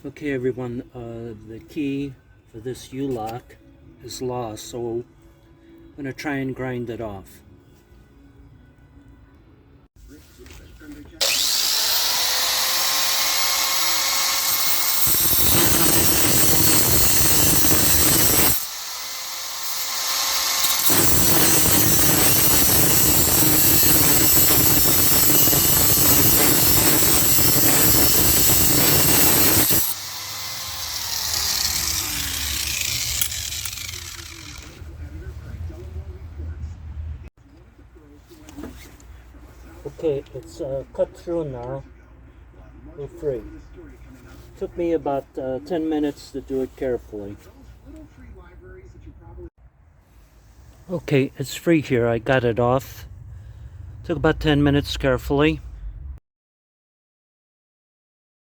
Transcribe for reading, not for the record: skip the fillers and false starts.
Okay everyone, the key for this U-lock is lost, so I'm going to try and grind it off. Okay, it's cut through now. We're free. Took me about 10 minutes to do it carefully. Okay, it's free here. I got it off. Took about 10 minutes carefully.